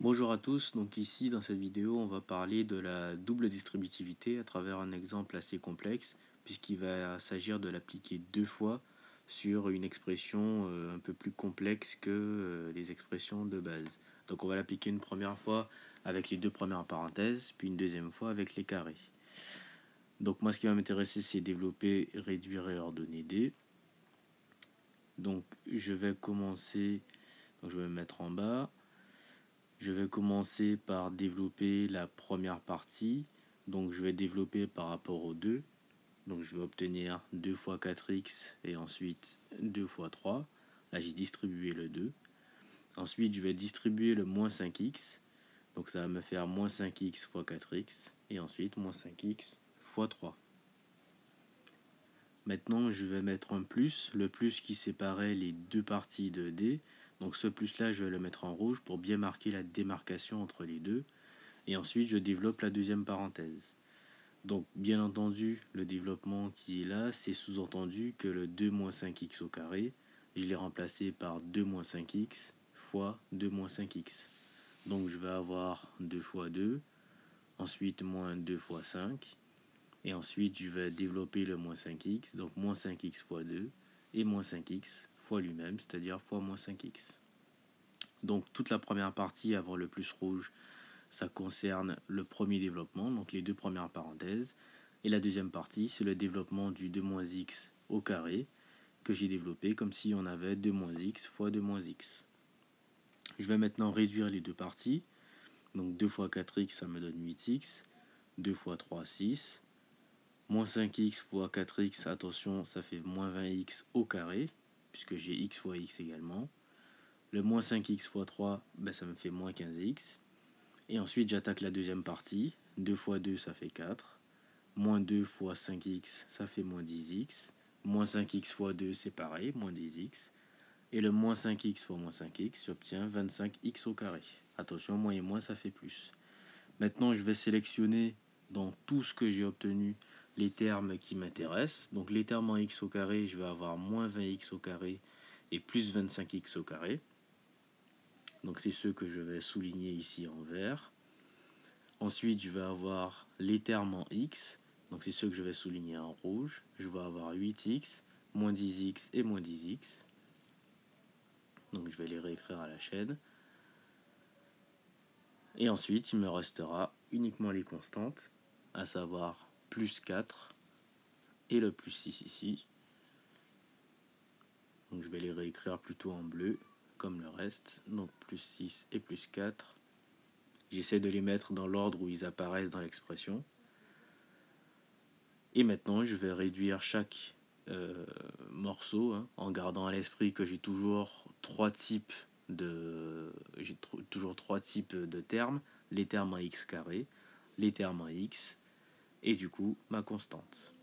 Bonjour à tous, donc ici dans cette vidéo on va parler de la double distributivité à travers un exemple assez complexe puisqu'il va s'agir de l'appliquer deux fois sur une expression un peu plus complexe que les expressions de base. Donc on va l'appliquer une première fois avec les deux premières parenthèses, puis une deuxième fois avec les carrés. Donc moi ce qui va m'intéresser c'est développer, réduire et ordonner D. Donc je vais commencer, donc je vais me mettre en bas. Je vais commencer par développer la première partie. Donc je vais développer par rapport aux 2. Donc je vais obtenir 2 fois 4x et ensuite 2 fois 3. Là j'ai distribué le 2. Ensuite je vais distribuer le moins 5x. Donc ça va me faire moins 5x fois 4x. Et ensuite moins 5x fois 3. Maintenant je vais mettre un plus. Le plus qui séparait les deux parties de D. Donc ce plus là je vais le mettre en rouge pour bien marquer la démarcation entre les deux. Et ensuite je développe la deuxième parenthèse. Donc bien entendu le développement qui est là, c'est sous-entendu que le 2 moins 5x au carré, je l'ai remplacé par 2 moins 5x fois 2 moins 5x. Donc je vais avoir 2 fois 2, ensuite moins 2 fois 5, et ensuite je vais développer le moins 5x, donc moins 5x fois 2, et moins 5x fois lui-même, c'est-à-dire fois moins 5x. Donc toute la première partie avant le plus rouge, ça concerne le premier développement, donc les deux premières parenthèses. Et la deuxième partie, c'est le développement du 2 moins x au carré, que j'ai développé comme si on avait 2 moins x fois 2 moins x. Je vais maintenant réduire les deux parties. Donc 2 fois 4x, ça me donne 8x. 2 fois 3, 6. Moins 5x fois 4x, attention, ça fait moins 20x au carré, puisque j'ai x fois x également. Le moins 5x fois 3, ben, ça me fait moins 15x. Et ensuite, j'attaque la deuxième partie. 2 fois 2, ça fait 4. Moins 2 fois 5x, ça fait moins 10x. Moins 5x fois 2, c'est pareil, moins 10x. Et le moins 5x fois moins 5x, j'obtiens 25x au carré. Attention, moins et moins, ça fait plus. Maintenant, je vais sélectionner dans tout ce que j'ai obtenu les termes qui m'intéressent. Donc les termes en x au carré, je vais avoir moins 20x au carré et plus 25x au carré. Donc c'est ceux que je vais souligner ici en vert. Ensuite, je vais avoir les termes en x. Donc c'est ceux que je vais souligner en rouge. Je vais avoir 8x, moins 10x et moins 10x. Donc je vais les réécrire à la chaîne. Et ensuite, il me restera uniquement les constantes, à savoir plus 4 et le plus 6 ici. Donc je vais les réécrire plutôt en bleu, comme le reste. Donc plus 6 et plus 4. J'essaie de les mettre dans l'ordre où ils apparaissent dans l'expression. Et maintenant, je vais réduire chaque morceau en gardant à l'esprit que j'ai toujours trois types de termes, les termes en x carré, les termes en x et du coup ma constante.